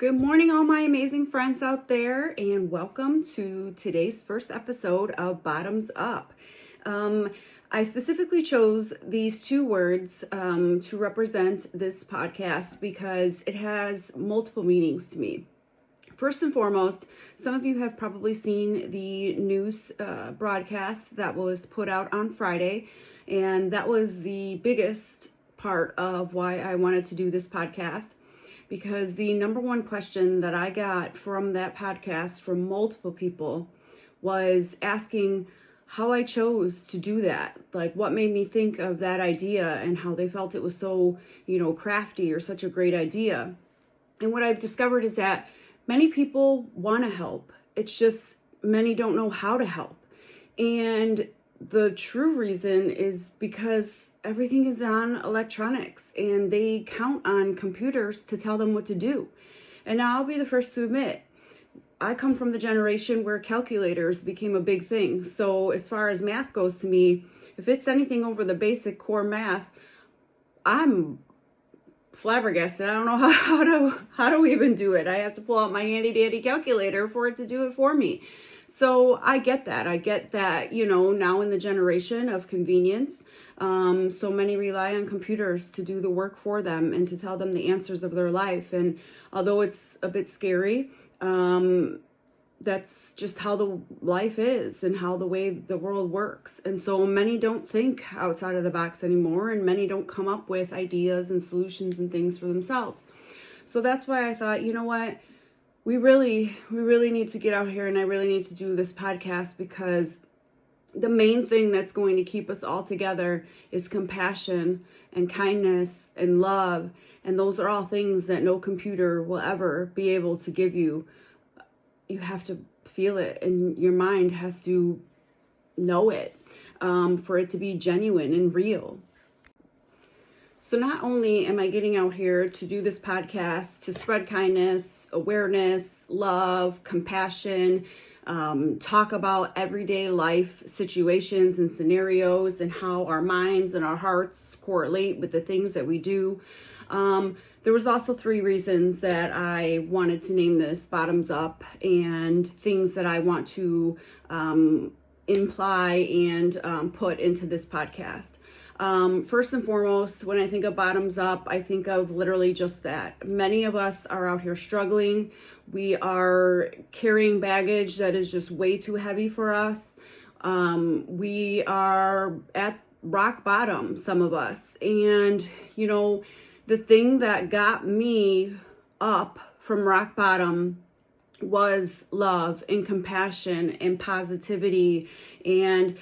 Good morning, all my amazing friends out there, and welcome to today's first episode of Bottoms Up. I specifically chose these two words to represent this podcast because it has multiple meanings to me. First and foremost, some of you have probably seen the news broadcast that was put out on Friday, and that was the biggest part of why I wanted to do this podcast. Because the number one question that I got from that podcast from multiple people was asking how I chose to do that. Like, what made me think of that idea and how they felt it was so, crafty or such a great idea. And what I've discovered is that many people want to help. It's just many don't know how to help. And the true reason is because everything is on electronics and they count on computers to tell them what to do. And now I'll be the first to admit, I come from the generation where calculators became a big thing. So as far as math goes to me, if it's anything over the basic core math, I'm flabbergasted. I don't know how to even do it. I have to pull out my handy dandy calculator for it to do it for me. So I get that. Now in the generation of convenience, so many rely on computers to do the work for them and to tell them the answers of their life. And although it's a bit scary, that's just how the life is and how the way the world works. And so many don't think outside of the box anymore, and many don't come up with ideas and solutions and things for themselves. So that's why I thought, you know what? We really need to get out here, and I really need to do this podcast because the main thing that's going to keep us all together is compassion and kindness and love. And those are all things that no computer will ever be able to give you. You have to feel it, and your mind has to know it for it to be genuine and real. So not only am I getting out here to do this podcast to spread kindness, awareness, love, compassion, talk about everyday life situations and scenarios and how our minds and our hearts correlate with the things that we do. There was also 3 reasons that I wanted to name this Bottoms Up and things that I want to imply and put into this podcast. First and foremost, when I think of bottoms up, I think of literally just that. Many of us are out here struggling. We are carrying baggage that is just way too heavy for us. We are at rock bottom, some of us. And, the thing that got me up from rock bottom was love and compassion and positivity and,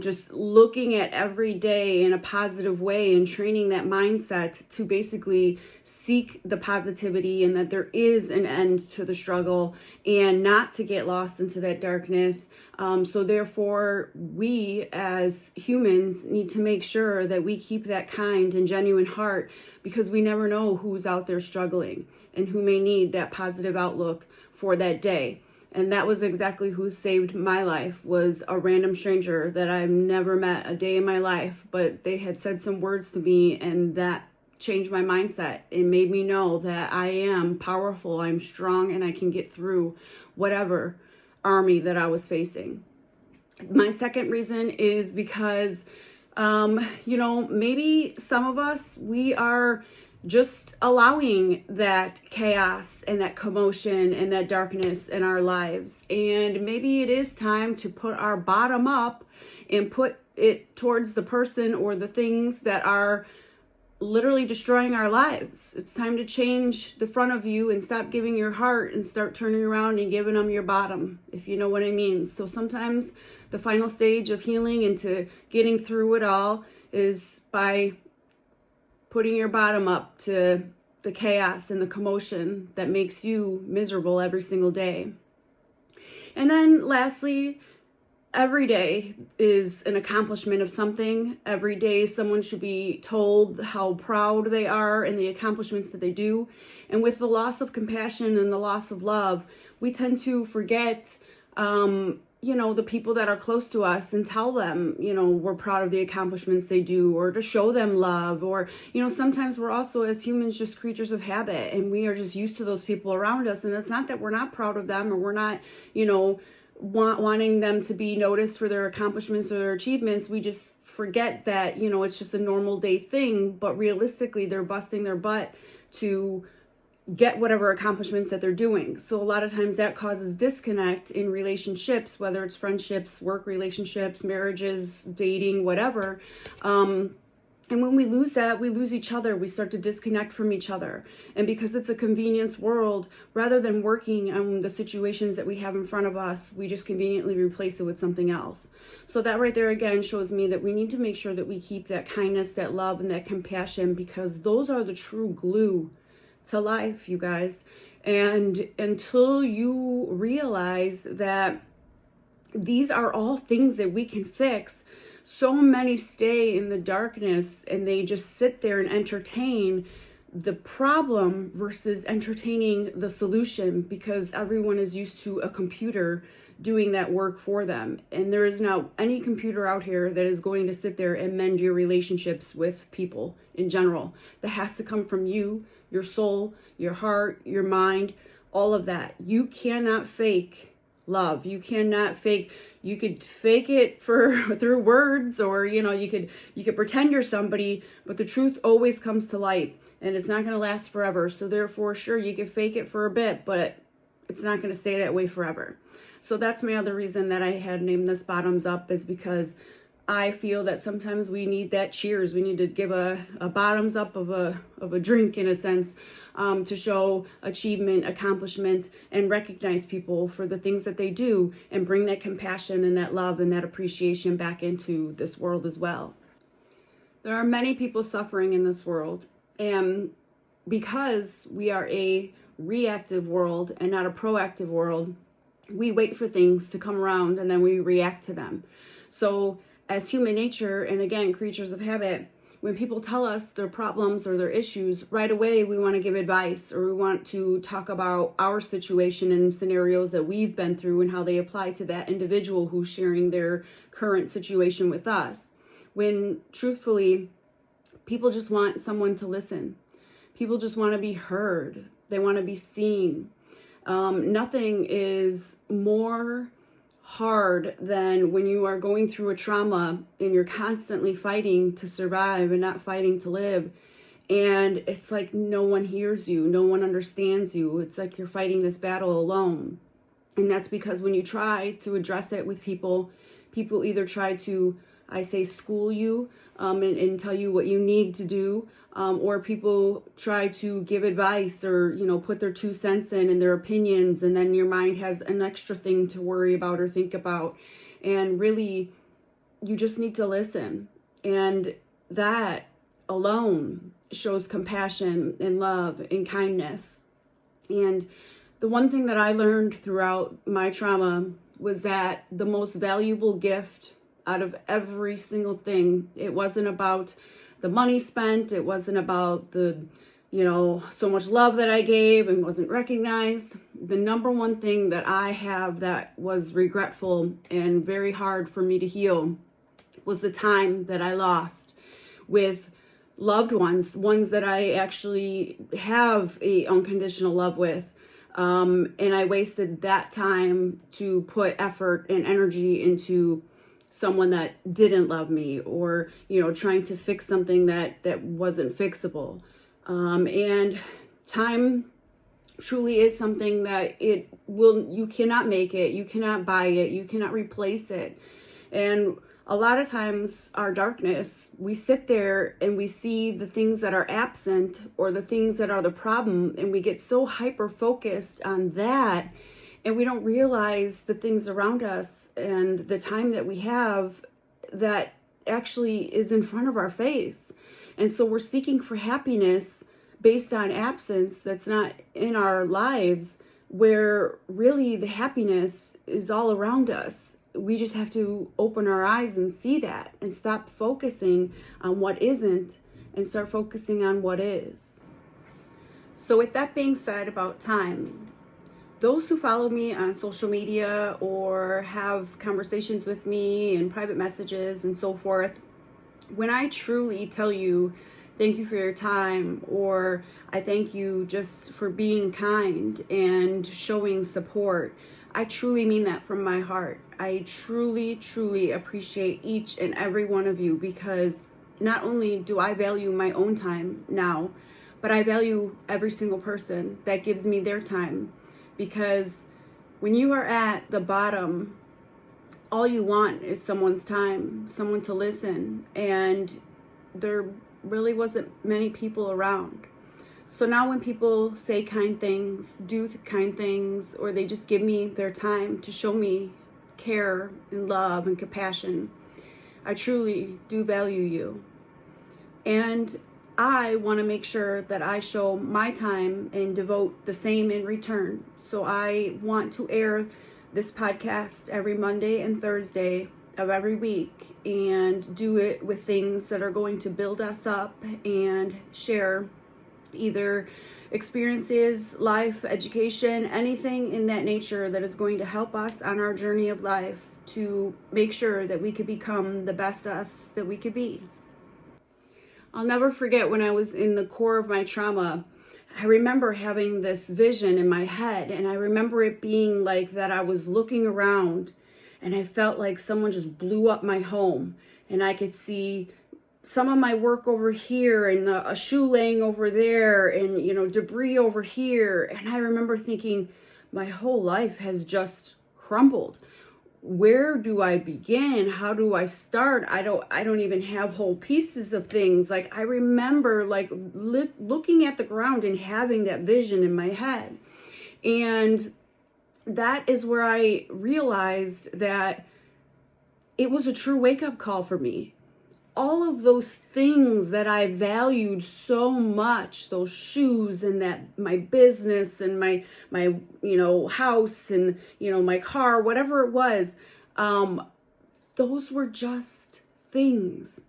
just looking at every day in a positive way and training that mindset to basically seek the positivity and that there is an end to the struggle and not to get lost into that darkness. So therefore, we as humans need to make sure that we keep that kind and genuine heart because we never know who's out there struggling and who may need that positive outlook for that day. And that was exactly who saved my life, was a random stranger that I've never met a day in my life, but they had said some words to me and that changed my mindset. It made me know that I am powerful, I'm strong, and I can get through whatever army that I was facing. My second reason is because, maybe some of us, we are just allowing that chaos and that commotion and that darkness in our lives. And maybe it is time to put our bottom up and put it towards the person or the things that are literally destroying our lives. It's time to change the front of you and stop giving your heart and start turning around and giving them your bottom, if you know what I mean. So sometimes the final stage of healing into getting through it all is by putting your bottom up to the chaos and the commotion that makes you miserable every single day. And then lastly, every day is an accomplishment of something. Every day someone should be told how proud they are and the accomplishments that they do. And with the loss of compassion and the loss of love, we tend to forget the people that are close to us and tell them, we're proud of the accomplishments they do, or to show them love. Or, sometimes we're also, as humans, just creatures of habit, and we are just used to those people around us. And it's not that we're not proud of them, or we're not, wanting them to be noticed for their accomplishments or their achievements. We just forget that, it's just a normal day thing, but realistically, they're busting their butt to get whatever accomplishments that they're doing. So a lot of times that causes disconnect in relationships, whether it's friendships, work relationships, marriages, dating, whatever. And when we lose that, we lose each other. We start to disconnect from each other. And because it's a convenience world, rather than working on the situations that we have in front of us, we just conveniently replace it with something else. So that right there again shows me that we need to make sure that we keep that kindness, that love, and that compassion, because those are the true glue to life, you guys. And until you realize that these are all things that we can fix, so many stay in the darkness and they just sit there and entertain the problem versus entertaining the solution, because everyone is used to a computer doing that work for them. And there is not any computer out here that is going to sit there and mend your relationships with people in general. That has to come from you, your soul, your heart, your mind, all of that. You cannot fake love. You cannot fake. You could fake it through words, or you could pretend you're somebody, but the truth always comes to light, and it's not going to last forever. So therefore, sure, you can fake it for a bit, but it's not going to stay that way forever. So that's my other reason that I had named this Bottoms Up, is because I feel that sometimes we need that cheers. We need to give a bottoms up of a drink, in a sense, to show achievement, accomplishment, and recognize people for the things that they do, and bring that compassion and that love and that appreciation back into this world as well. There are many people suffering in this world, and because we are a reactive world and not a proactive world, we wait for things to come around and then we react to them. So as human nature, and again, creatures of habit, when people tell us their problems or their issues, right away we want to give advice, or we want to talk about our situation and scenarios that we've been through and how they apply to that individual who's sharing their current situation with us. When truthfully, people just want someone to listen. People just want to be heard. They want to be seen. Nothing is more hard than when you are going through a trauma and you're constantly fighting to survive and not fighting to live. And it's like no one hears you, no one understands you. It's like you're fighting this battle alone. And that's because when you try to address it with people either try to, I say, school you and tell you what you need to do, or people try to give advice or, put their 2 cents in and their opinions, and then your mind has an extra thing to worry about or think about. And really, you just need to listen. And that alone shows compassion and love and kindness. And the one thing that I learned throughout my trauma was that the most valuable gift out of every single thing, it wasn't about the money spent, it wasn't about the, so much love that I gave and wasn't recognized. The number one thing that I have that was regretful and very hard for me to heal was the time that I lost with loved ones that I actually have a unconditional love with. And I wasted that time to put effort and energy into someone that didn't love me, or, trying to fix something that wasn't fixable. And time truly is something that you cannot make it, you cannot buy it, you cannot replace it. And a lot of times our darkness, we sit there and we see the things that are absent or the things that are the problem, and we get so hyper focused on that, and we don't realize the things around us and the time that we have that actually is in front of our face. And so we're seeking for happiness based on absence that's not in our lives, where really the happiness is all around us. We just have to open our eyes and see that, and stop focusing on what isn't and start focusing on what is. So with that being said about time, those who follow me on social media or have conversations with me in private messages and so forth, when I truly tell you, thank you for your time, or I thank you just for being kind and showing support, I truly mean that from my heart. I truly, truly appreciate each and every one of you, because not only do I value my own time now, but I value every single person that gives me their time. Because when you are at the bottom, all you want is someone's time, someone to listen, and there really wasn't many people around. So now when people say kind things, do kind things, or they just give me their time to show me care and love and compassion, I truly do value you. And I want to make sure that I show my time and devote the same in return. So I want to air this podcast every Monday and Thursday of every week, and do it with things that are going to build us up and share either experiences, life, education, anything in that nature that is going to help us on our journey of life to make sure that we could become the best us that we could be. I'll never forget when I was in the core of my trauma, I remember having this vision in my head, and I remember it being like that I was looking around and I felt like someone just blew up my home, and I could see some of my work over here and a shoe laying over there and, debris over here. And I remember thinking, my whole life has just crumbled. Where do I begin? How do I start? I don't even have whole pieces of things. Like, I remember looking at the ground and having that vision in my head. And that is where I realized that it was a true wake-up call for me. All of those things that I valued so much, those shoes and that my business and my house and my car, whatever it was, those were just things.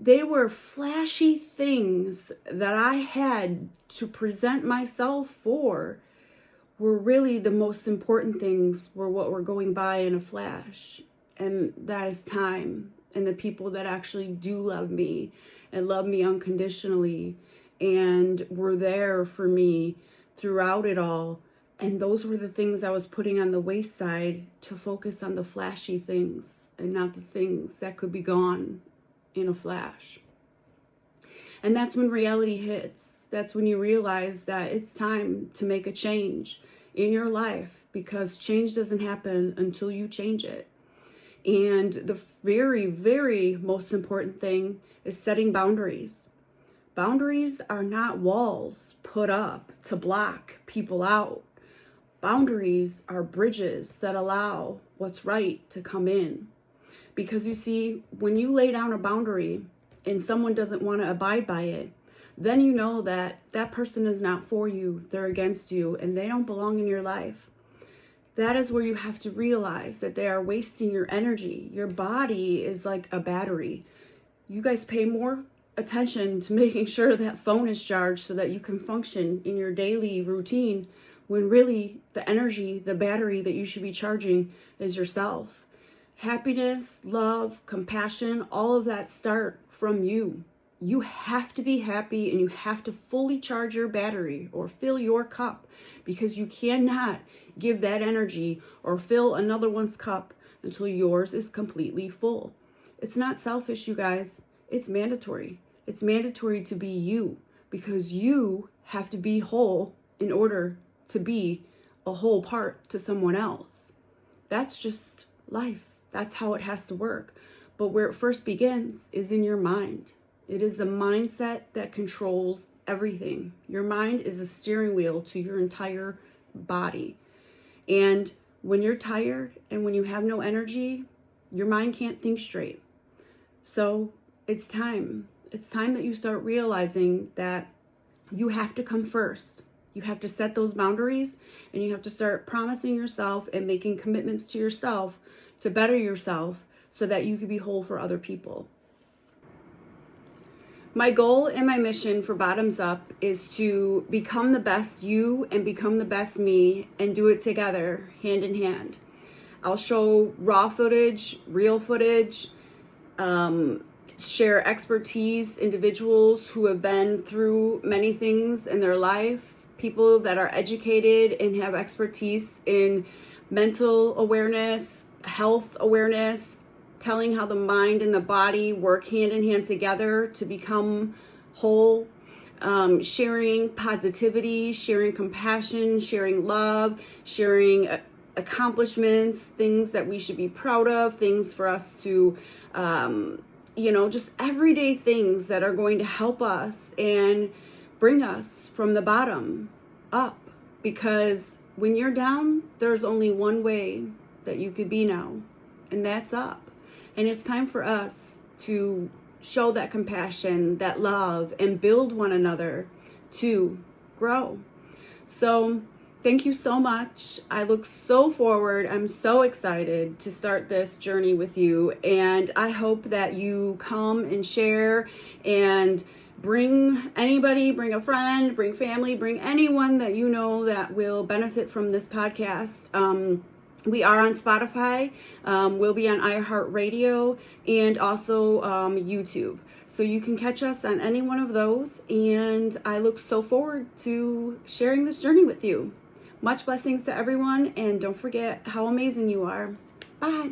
They were flashy things that I had to present myself for. Were really the most important things were what were going by in a flash, and that is time. And the people that actually do love me and love me unconditionally and were there for me throughout it all. And those were the things I was putting on the wayside to focus on the flashy things and not the things that could be gone in a flash. And that's when reality hits. That's when you realize that it's time to make a change in your life, because change doesn't happen until you change it. And the very, very most important thing is setting boundaries. Boundaries are not walls put up to block people out. Boundaries are bridges that allow what's right to come in. Because you see, when you lay down a boundary and someone doesn't want to abide by it, then you know that that person is not for you, they're against you, and they don't belong in your life. That is where you have to realize that they are wasting your energy. Your body is like a battery. You guys pay more attention to making sure that phone is charged so that you can function in your daily routine, when really the energy, the battery that you should be charging is yourself. Happiness, love, compassion, all of that start from you. You have to be happy, and you have to fully charge your battery or fill your cup, because you cannot give that energy or fill another one's cup until yours is completely full. It's not selfish, you guys. It's mandatory. It's mandatory to be you, because you have to be whole in order to be a whole part to someone else. That's just life. That's how it has to work. But where it first begins is in your mind. It is the mindset that controls everything. Your mind is a steering wheel to your entire body. And when you're tired and when you have no energy, your mind can't think straight. So it's time. It's time that you start realizing that you have to come first. You have to set those boundaries, and you have to start promising yourself and making commitments to yourself to better yourself so that you can be whole for other people. My goal and my mission for Bottoms Up is to become the best you and become the best me and do it together, hand in hand. I'll show raw footage, real footage, share expertise, individuals who have been through many things in their life, people that are educated and have expertise in mental awareness, health awareness, telling how the mind and the body work hand in hand together to become whole, sharing positivity, sharing compassion, sharing love, sharing accomplishments, things that we should be proud of, things for us to, just everyday things that are going to help us and bring us from the bottom up. Because when you're down, there's only one way that you could be now, and that's up. And it's time for us to show that compassion, that love, and build one another to grow. So thank you so much. I look so forward. I'm so excited to start this journey with you. And I hope that you come and share and bring anybody, bring a friend, bring family, bring anyone that you know that will benefit from this podcast. We are on Spotify, we'll be on iHeartRadio, and also YouTube. So you can catch us on any one of those, and I look so forward to sharing this journey with you. Much blessings to everyone, and don't forget how amazing you are. Bye.